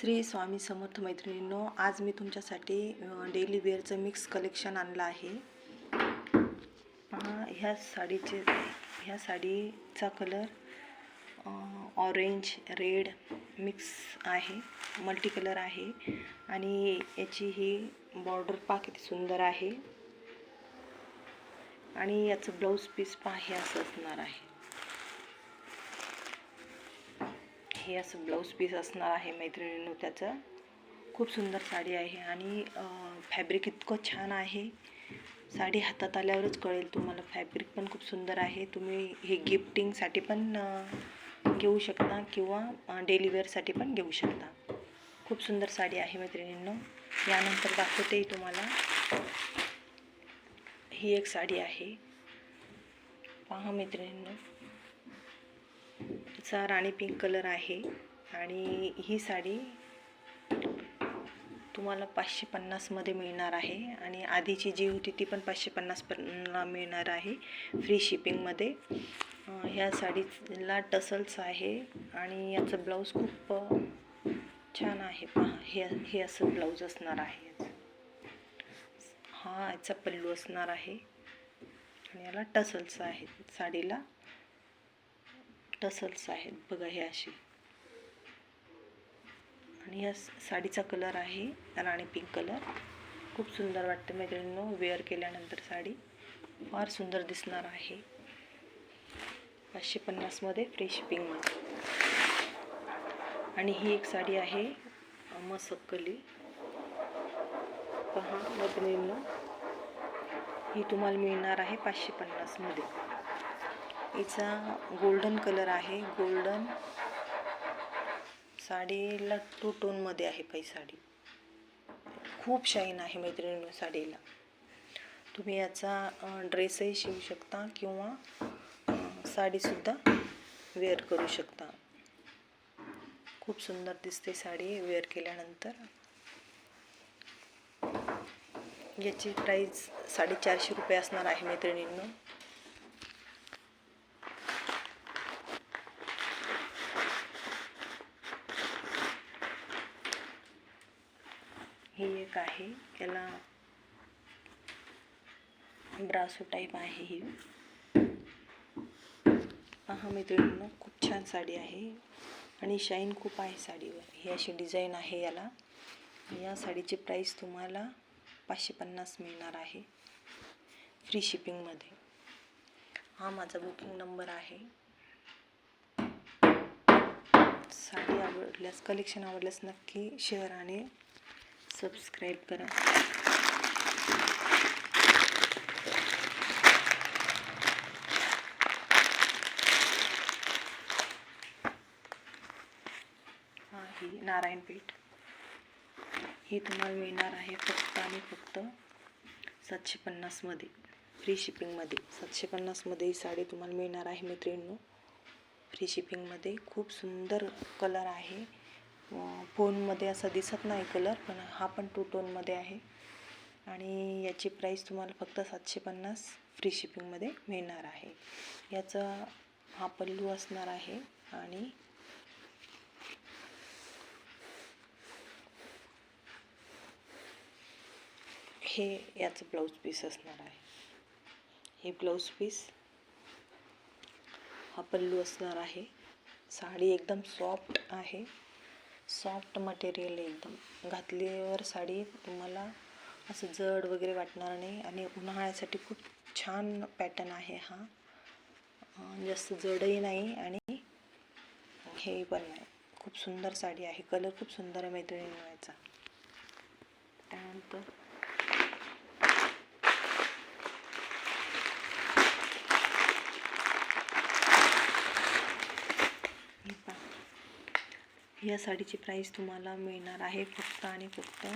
श्री स्वामी समर्थ मैत्रिणींनो, आज मी तुमच्यासाठी डेली वेअरचं मिक्स कलेक्शन आणलं आहे. पहा, ह्या साडीचा कलर ऑरेंज रेड मिक्स आहे, मल्टी कलर आहे आणि याची ही बॉर्डर पहा किती सुंदर आहे. आणि याचं ब्लाऊज पीस पहा हे असं असणार आहे. हे असं ब्लाऊज पीस असणार आहे मैत्रिणींनो. त्याचं खूप सुंदर साडी आहे आणि फॅब्रिक इतकं छान आहे. साडी हातात आल्यावरच कळेल तुम्हाला. फॅब्रिक पण खूप सुंदर आहे. तुम्ही हे गिफ्टिंगसाठी पण घेऊ शकता किंवा डेली वेअरसाठी पण घेऊ शकता. खूप सुंदर साडी आहे मैत्रिणींनो. यानंतर दाखवते तुम्हाला. ही एक साडी आहे पहा मैत्रिणींनो. चा राणी पिंक कलर आहे आणि ही साडी तुम्हाला 550 मध्ये मिळणार आहे आणि आधीची जी होती ती पण 550 ला मिळणार आहे, फ्री शिपिंगमध्ये. ह्या साडीला टसल्स आहे आणि याचं ब्लाऊज खूप छान आहे पहा. हे असं ब्लाऊज असणार आहे. हा याचा पल्लू असणार आहे आणि याला टसल्स आहेत. साडीला टसल्स आहेत बघा हे अशी. आणि या साडीचा कलर आहे राणी पिंक कलर. खूप सुंदर वाटते मैत्रिणींनो. वेअर केल्यानंतर साडी फार सुंदर दिसणार आहे. 550 मध्ये फ्री शिपिंगमध्ये. आणि ही एक साडी आहे मसकली पहा मैत्रिणींनो. ही तुम्हाला मिळणार आहे 550 मध्ये. हिचा गोल्डन कलर आहे. गोल्डन साडीला 2 टोन मध्ये आहे पाही साडी. खूप शाईन आहे मैत्रिणींनो साडीला. तुम्ही याचा ड्रेसही शिवू शकता किंवा साडीसुद्धा वेअर करू शकता. खूप सुंदर दिसते साडी वेअर केल्यानंतर. याची प्राईस 450 रुपये असणार आहे मैत्रिणींनो. ही एक आहे, याला ब्रासो टाईप आहे. ही पहा मैत्रिणींनो, खूप छान साडी आहे आणि शाईन खूप आहे साडीवर. ही अशी डिझाईन आहे याला. या साडीची प्राईस तुम्हाला 550 मिळणार आहे फ्री शिपिंगमध्ये. हा माझा बुकिंग नंबर आहे. साडी आवडल्यास, कलेक्शन आवडल्यास नक्की शेअर आणि सबस्क्राईब करा. हा ही नारायणपेठ. ही तुम्हाला मिळणार आहे फक्त आणि फक्त 750 मध्ये फ्री शिपिंगमध्ये. 750 मध्ये ही साडी तुम्हाला मिळणार आहे मैत्रिणींनो फ्री शिपिंगमध्ये. खूप सुंदर कलर आहे. फोनमध्ये असं दिसत नाही कलर, पण हा पण 2 टोनमध्ये आहे आणि याची प्राईस तुम्हाला फक्त 750 फ्री शिपिंगमध्ये मिळणार आहे. याचा हा पल्लू असणार आहे आणि हे याचं ब्लाऊज पीस असणार आहे. हे ब्लाऊज पीस, हा पल्लू असणार आहे. साडी एकदम सॉफ्ट आहे. सॉफ्ट मटेरियल एकदम. घातल्यावर साडी तुम्हाला असं जड वगैरे वाटणार नाही आणि उन्हाळ्यासाठी खूप छान पॅटर्न आहे हा. जास्त जडही नाही आणि हे पण नाही. खूप सुंदर साडी आहे. कलर खूप सुंदर आहे मैत्रिणींनो याचा. त्यानंतर या साडीची प्राईस तुम्हाला मिळणार आहे फक्त आणि फक्त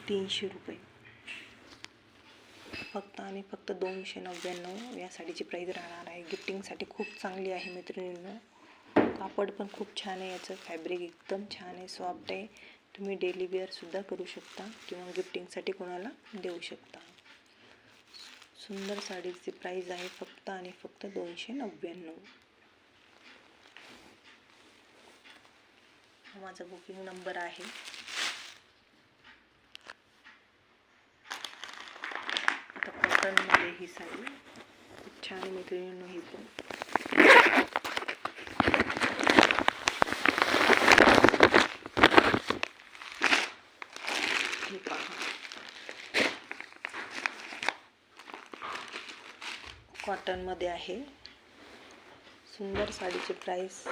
300 रुपये. फक्त आणि फक्त 299 या साडीची प्राईस राहणार आहे. गिफ्टिंगसाठी खूप चांगली आहे मैत्रिणींनो. कापड पण खूप छान आहे. याचं फॅब्रिक एकदम छान आहे, सॉफ्ट आहे. तुम्ही डेली वेअरसुद्धा करू शकता किंवा गिफ्टिंगसाठी कोणाला देऊ शकता. सुंदर साडीची प्राईस आहे फक्त आणि फक्त 299. हा माझा बुकिंग नंबर आहे. आता कॉटनमध्ये ही साडी खूप छान आहे मैत्रिणींनो. ही पण हे पहा, कॉटनमध्ये आहे. सुंदर साडीची प्राइस